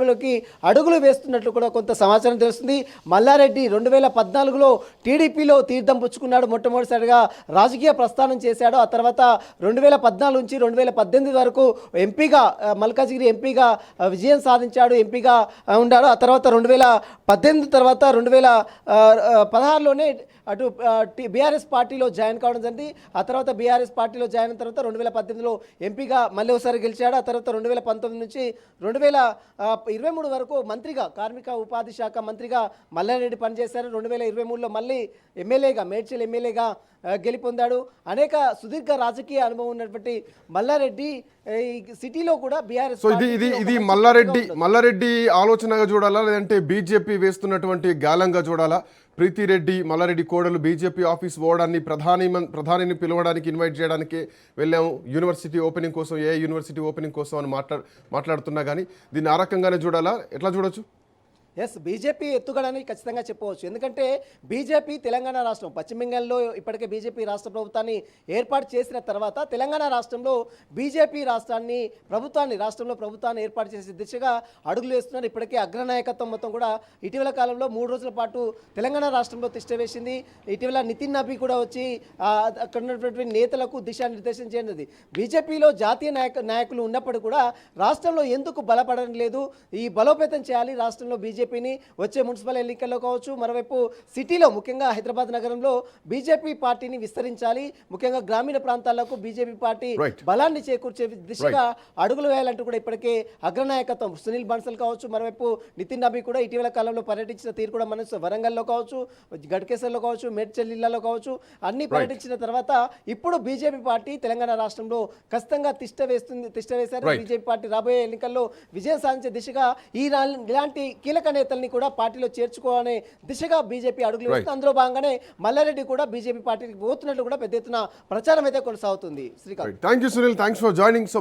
లోకి అడుగులు వేస్తున్నట్లు కూడా కొంత సమాచారం తెలుస్తుంది. మల్లారెడ్డి 2014లో టీడీపీలో తీర్థం పుచ్చుకున్నాడు. మొట్టమొదటిసారిగా రాజకీయ ప్రస్థానం చేశాడు. ఆ తర్వాత 2014 నుంచి 2018 వరకు ఎంపీగా మల్కాజిగిరి ఎంపీగా విజయం సాధించాడు. ఎంపీగా ఉన్నాడు. ఆ తర్వాత 2018 తర్వాత 2016లోనే అటు బీఆర్ఎస్ పార్టీలో జాయిన్ కావడం జరిగింది. ఆ తర్వాత బీఆర్ఎస్ పార్టీలో జాయిన్ అయిన తర్వాత 2018లో ఎంపీగా మళ్ళీ ఒకసారి గెలిచాడు. ఆ తర్వాత 2019 నుంచి 2023 వరకు మంత్రిగా కార్మిక ఉపాధి శాఖ మంత్రిగా మల్లారెడ్డి పనిచేశారు. 2023లో మళ్ళీ ఎమ్మెల్యేగా మేడ్చల్ ఎమ్మెల్యేగా గెలుపొందాడు. అనేక సుదీర్ఘ రాజకీయ అనుభవం ఉన్నటువంటి మల్లారెడ్డి ఈ సిటీలో కూడా బీఆర్ఎస్ ఇది మల్లారెడ్డి ఆలోచనగా చూడాలా, లేదంటే బీజేపీ వేస్తున్నటువంటి గాలంగా చూడాలా? ప్రీతిరెడ్డి మల్లారెడ్డి కోడలు బీజేపీ ఆఫీస్ పోవడాన్ని ప్రధానిని పిలవడానికి ఇన్వైట్ చేయడానికి వెళ్ళాము, యూనివర్సిటీ ఓపెనింగ్ కోసం, ఏ యూనివర్సిటీ ఓపెనింగ్ కోసం అని మాట్లాడుతున్నా కానీ దీన్ని ఆ రకంగానే చూడాలా? ఎట్లా చూడొచ్చు? ఎస్, బీజేపీ ఎత్తుగడని ఖచ్చితంగా చెప్పవచ్చు. ఎందుకంటే బీజేపీ తెలంగాణ రాష్ట్రం, పశ్చిమ బెంగాల్లో ఇప్పటికే బీజేపీ రాష్ట్ర ప్రభుత్వాన్ని ఏర్పాటు చేసిన తర్వాత తెలంగాణ రాష్ట్రంలో బీజేపీ రాష్ట్రంలో ప్రభుత్వాన్ని ఏర్పాటు చేసే దిశగా అడుగులు వేస్తున్నారు. ఇప్పటికే అగ్రనాయకత్వం మొత్తం కూడా ఇటీవల కాలంలో 3 రోజుల పాటు తెలంగాణ రాష్ట్రంలో తిష్ట వేసింది. ఇటీవల నితిన్ నబీ కూడా వచ్చి అక్కడ ఉన్నటువంటి నేతలకు దిశానిర్దేశం చేయనుంది. బీజేపీలో జాతీయ నాయకులు ఉన్నప్పుడు కూడా రాష్ట్రంలో ఎందుకు బలపడడం లేదు, ఈ బలోపేతం చేయాలి రాష్ట్రంలో బీజేపీని వచ్చే మున్సిపల్ ఎన్నికల్లో కావచ్చు, మరోవైపు సిటీలో ముఖ్యంగా హైదరాబాద్ నగరంలో బీజేపీ పార్టీని విస్తరించాలి, ముఖ్యంగా గ్రామీణ ప్రాంతాలకు బీజేపీ పార్టీ బలాన్ని చేకూర్చే దిశగా అడుగులు వేయాలంటూ కూడా ఇప్పటికే అగ్రనాయకత్వం సునీల్ బన్సల్ కావచ్చు, మరోవైపు నితిన్ నబీ కూడా ఇటీవల కాలంలో పర్యటించిన తీరు కూడా మన వరంగల్లో కావచ్చు, గడ్కేసర్లో కావచ్చు, మేడ్చల్ జిల్లాలో కావచ్చు అన్ని పర్యటించిన తర్వాత ఇప్పుడు బీజేపీ పార్టీ తెలంగాణ రాష్ట్రంలో ఖచ్చితంగా తిష్ట వేశారు. బీజేపీ పార్టీ రాబోయే ఎన్నికల్లో విజయం సాధించే దిశగా ఇలాంటి కీలక నేతల్ని కూడా పార్టీలో చేర్చుకోవాలనే దిశగా బీజేపీ అడుగులు వేస్తుంది. అందులో భాగంగానే మల్లారెడ్డి కూడా బీజేపీ పార్టీకి పోతున్నట్లు కూడా పెద్ద ఎత్తున ప్రచారం అయితే కొనసాగుతుంది. Srikanth, thank you Sunil, thanks for joining.